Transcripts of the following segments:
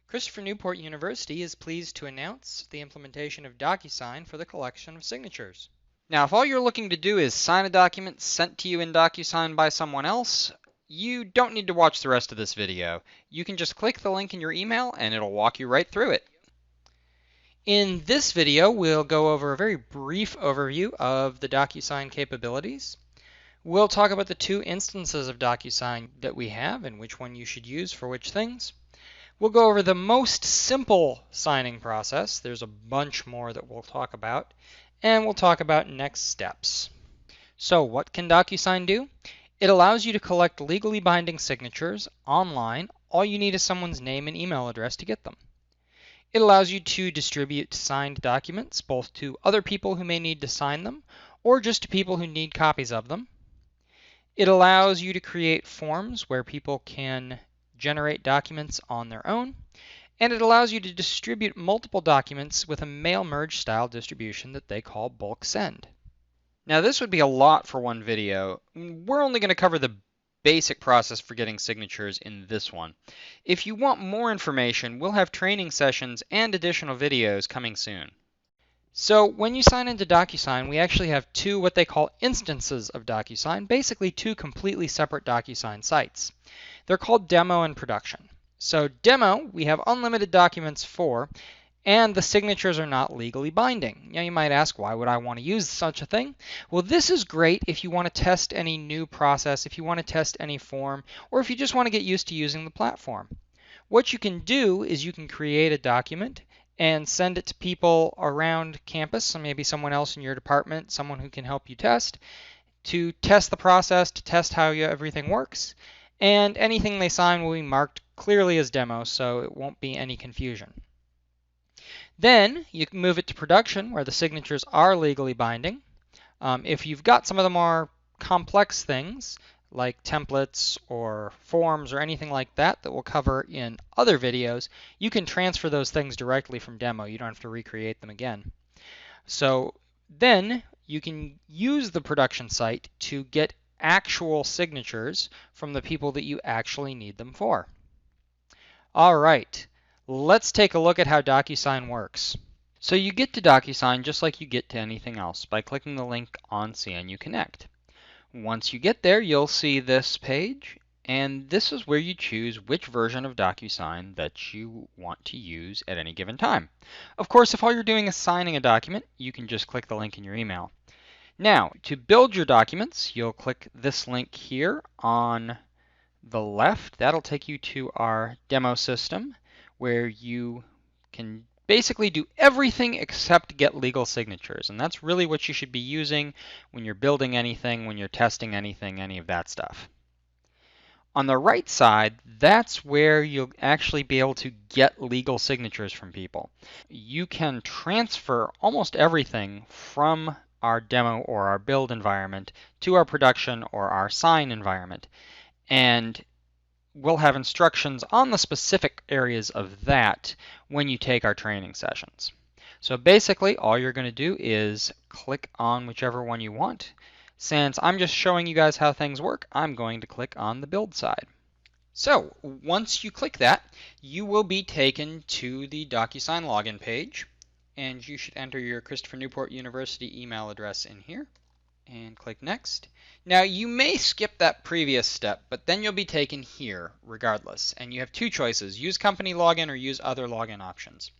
Christopher Newport University is pleased to announce the implementation of DocuSign for the collection of signatures. Now, if all you're looking to do is sign a document sent to you in DocuSign by someone else, you don't need to watch the rest of this video. You can just click the link in your email and it'll walk you right through it. In this video, we'll go over a very brief overview of the DocuSign capabilities. We'll talk about the two instances of DocuSign that we have and which one you should use for which things. We'll go over the most simple signing process. There's a bunch more that we'll talk about. And we'll talk about next steps. So what can DocuSign do? It allows you to collect legally binding signatures online. All you need is someone's name and email address to get them. It allows you to distribute signed documents both to other people who may need to sign them or just to people who need copies of them. It allows you to create forms where people can generate documents on their own, and it allows you to distribute multiple documents with a mail merge style distribution that they call bulk send. Now this would be a lot for one video. We're only going to cover the basic process for getting signatures in this one. If you want more information, we'll have training sessions and additional videos coming soon. So when you sign into DocuSign, we actually have two what they call instances of DocuSign, basically two completely separate DocuSign sites. They're called Demo and Production. So Demo, we have unlimited documents for, and the signatures are not legally binding. Now you might ask, why would I want to use such a thing? Well, this is great if you want to test any new process, if you want to test any form, or if you just want to get used to using the platform. What you can do is you can create a document and send it to people around campus, so maybe someone else in your department, someone who can help you to test the process, to test how everything works, and anything they sign will be marked clearly as demo, so it won't be any confusion. Then you can move it to production, where the signatures are legally binding. If you've got some of the more complex things, like templates or forms or anything like that we'll cover in other videos, you can transfer those things directly from demo. You don't have to recreate them again. So then you can use the production site to get actual signatures from the people that you actually need them for. All right, let's take a look at how DocuSign works. So you get to DocuSign just like you get to anything else by clicking the link on CNU Connect. Once you get there, you'll see this page, and this is where you choose which version of DocuSign that you want to use at any given time. Of course, if all you're doing is signing a document, you can just click the link in your email. Now, to build your documents, you'll click this link here on the left. That'll take you to our demo system, where you can basically do everything except get legal signatures. And that's really what you should be using when you're building anything, when you're testing anything, any of that stuff. On the right side, that's where you'll actually be able to get legal signatures from people. You can transfer almost everything from our demo or our build environment to our production or our sign environment. And we'll have instructions on the specific areas of that when you take our training sessions. So basically, all you're going to do is click on whichever one you want. Since I'm just showing you guys how things work, I'm going to click on the build side. So once you click that, you will be taken to the DocuSign login page, and you should enter your Christopher Newport University email address in here. And click Next. Now you may skip that previous step, but then you'll be taken here regardless. And you have two choices, use company login or use other login options.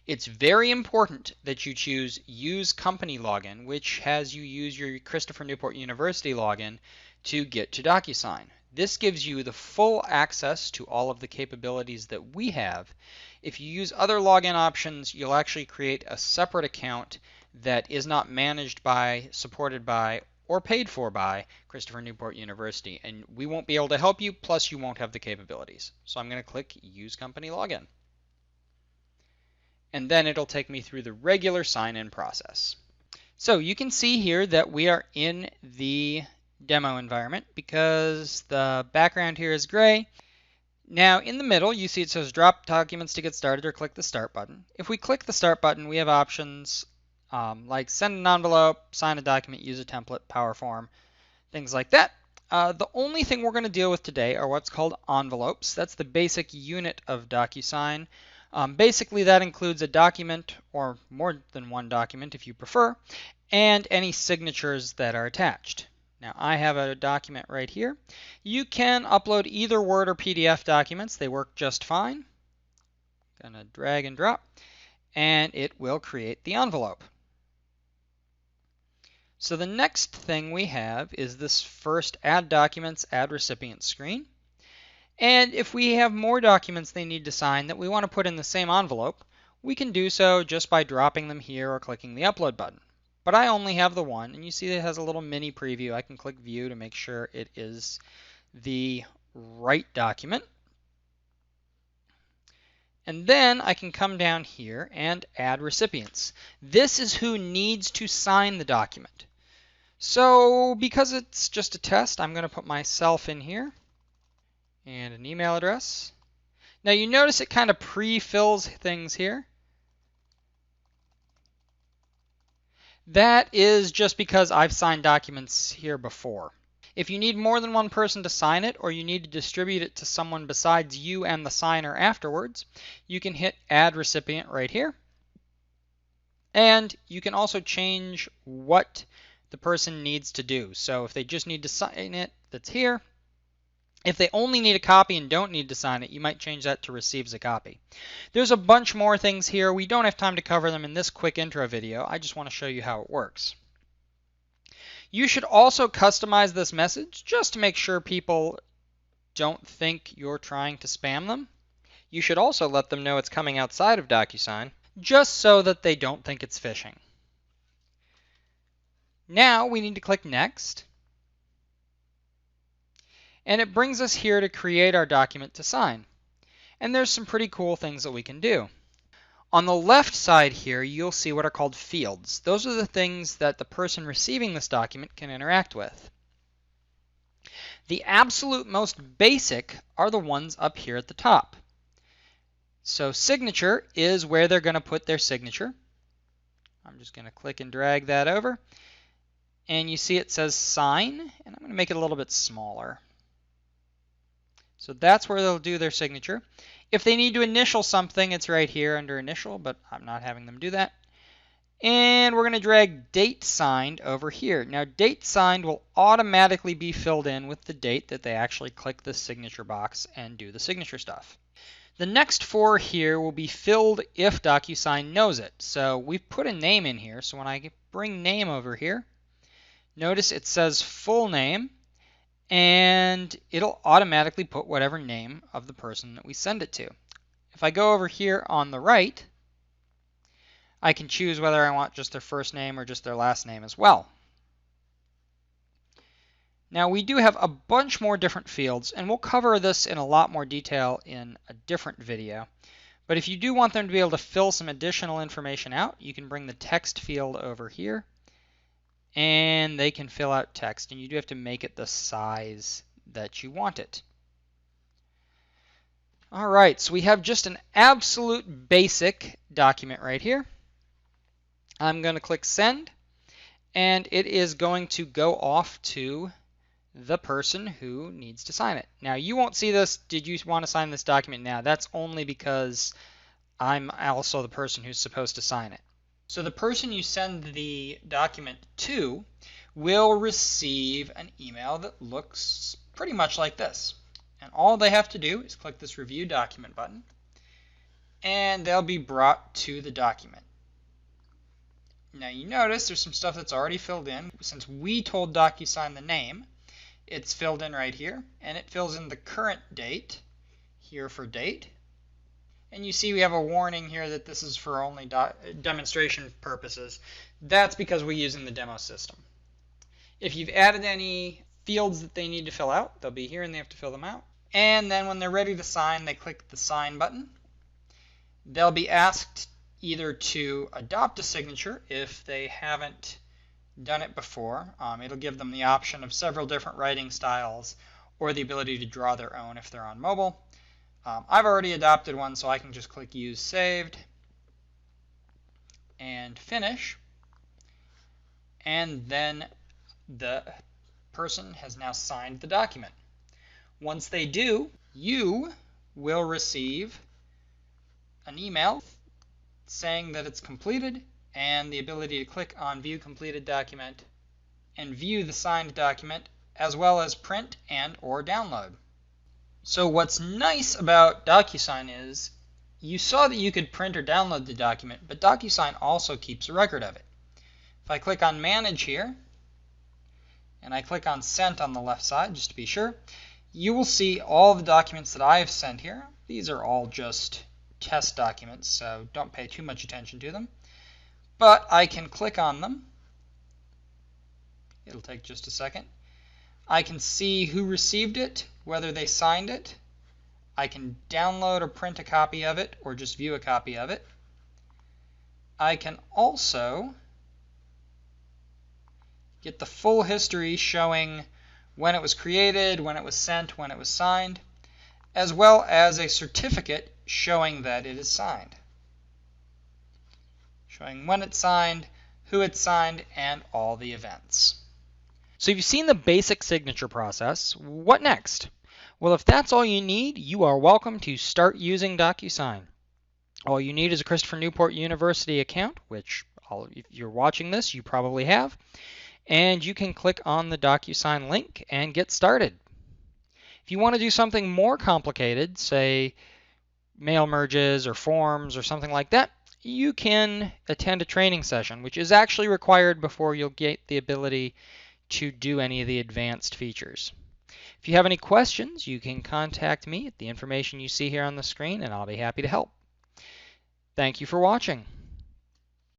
It's very important that you choose use company login, which has you use your Christopher Newport University login to get to DocuSign. This gives you the full access to all of the capabilities that we have. If you use other login options, you'll actually create a separate account that is not managed by, supported by, or paid for by Christopher Newport University, and we won't be able to help you, plus you won't have the capabilities. So I'm going to click Use Company Login. And then it'll take me through the regular sign-in process. So you can see here that we are in the demo environment because the background here is gray. Now in the middle, you see it says drop documents to get started or click the start button. If we click the start button, we have options like send an envelope, sign a document, use a template, power form, things like that. The only thing we're going to deal with today are what's called envelopes. That's the basic unit of DocuSign. Basically, that includes a document, or more than one document if you prefer, and any signatures that are attached. Now, I have a document right here. You can upload either Word or PDF documents. They work just fine. Gonna drag and drop, and it will create the envelope. So the next thing we have is this first Add Documents, Add Recipients screen. And if we have more documents they need to sign that we want to put in the same envelope, we can do so just by dropping them here or clicking the Upload button. But I only have the one, and you see it has a little mini preview. I can click View to make sure it is the right document. And then I can come down here and add recipients. This is who needs to sign the document. So because it's just a test, I'm going to put myself in here and an email address. Now you notice it kind of pre-fills things here. That is just because I've signed documents here before. If you need more than one person to sign it, or you need to distribute it to someone besides you and the signer afterwards, you can hit Add Recipient right here. And you can also change what the person needs to do. So if they just need to sign it, that's here. If they only need a copy and don't need to sign it, you might change that to Receives a copy. There's a bunch more things here. We don't have time to cover them in this quick intro video. I just want to show you how it works. You should also customize this message just to make sure people don't think you're trying to spam them. You should also let them know it's coming outside of DocuSign, just so that they don't think it's phishing. Now we need to click Next. And it brings us here to create our document to sign. And there's some pretty cool things that we can do. On the left side here, you'll see what are called fields. Those are the things that the person receiving this document can interact with. The absolute most basic are the ones up here at the top. So signature is where they're going to put their signature. I'm just going to click and drag that over. And you see it says sign, and I'm going to make it a little bit smaller. So that's where they'll do their signature. If they need to initial something, it's right here under initial, but I'm not having them do that. And we're going to drag date signed over here. Now, date signed will automatically be filled in with the date that they actually click the signature box and do the signature stuff. The next four here will be filled if DocuSign knows it. So we've put a name in here. So when I bring name over here, notice it says full name. And it'll automatically put whatever name of the person that we send it to. If I go over here on the right, I can choose whether I want just their first name or just their last name as well. Now we do have a bunch more different fields, and we'll cover this in a lot more detail in a different video. But if you do want them to be able to fill some additional information out, you can bring the text field over here. And they can fill out text, and you do have to make it the size that you want it. All right, so we have just an absolute basic document right here. I'm going to click Send, and it is going to go off to the person who needs to sign it. Now, you won't see this, did you want to sign this document now? That's only because I'm also the person who's supposed to sign it. So the person you send the document to will receive an email that looks pretty much like this. And all they have to do is click this Review Document button, and they'll be brought to the document. Now you notice there's some stuff that's already filled in. Since we told DocuSign the name, it's filled in right here, and it fills in the current date here for date. And you see we have a warning here that this is for only demonstration purposes. That's because we're using the demo system. If you've added any fields that they need to fill out, they'll be here and they have to fill them out. And then when they're ready to sign, they click the Sign button. They'll be asked either to adopt a signature if they haven't done it before. It'll give them the option of several different writing styles or the ability to draw their own if they're on mobile. I've already adopted one, so I can just click Use Saved and Finish. And then the person has now signed the document. Once they do, you will receive an email saying that it's completed and the ability to click on View Completed Document and view the signed document, as well as print and or download. So what's nice about DocuSign is you saw that you could print or download the document, but DocuSign also keeps a record of it. If I click on Manage here, and I click on Sent on the left side, just to be sure, you will see all the documents that I have sent here. These are all just test documents, so don't pay too much attention to them. But I can click on them. It'll take just a second. I can see who received it, whether they signed it. I can download or print a copy of it, or just view a copy of it. I can also get the full history showing when it was created, when it was sent, when it was signed, as well as a certificate showing that it is signed. Showing when it's signed, who it's signed, and all the events. So you've seen the basic signature process. What next? Well, if that's all you need, you are welcome to start using DocuSign. All you need is a Christopher Newport University account, which if you're watching this, you probably have. And you can click on the DocuSign link and get started. If you want to do something more complicated, say mail merges or forms or something like that, you can attend a training session, which is actually required before you'll get the ability to do any of the advanced features. If you have any questions, you can contact me at the information you see here on the screen, and I'll be happy to help. Thank you for watching.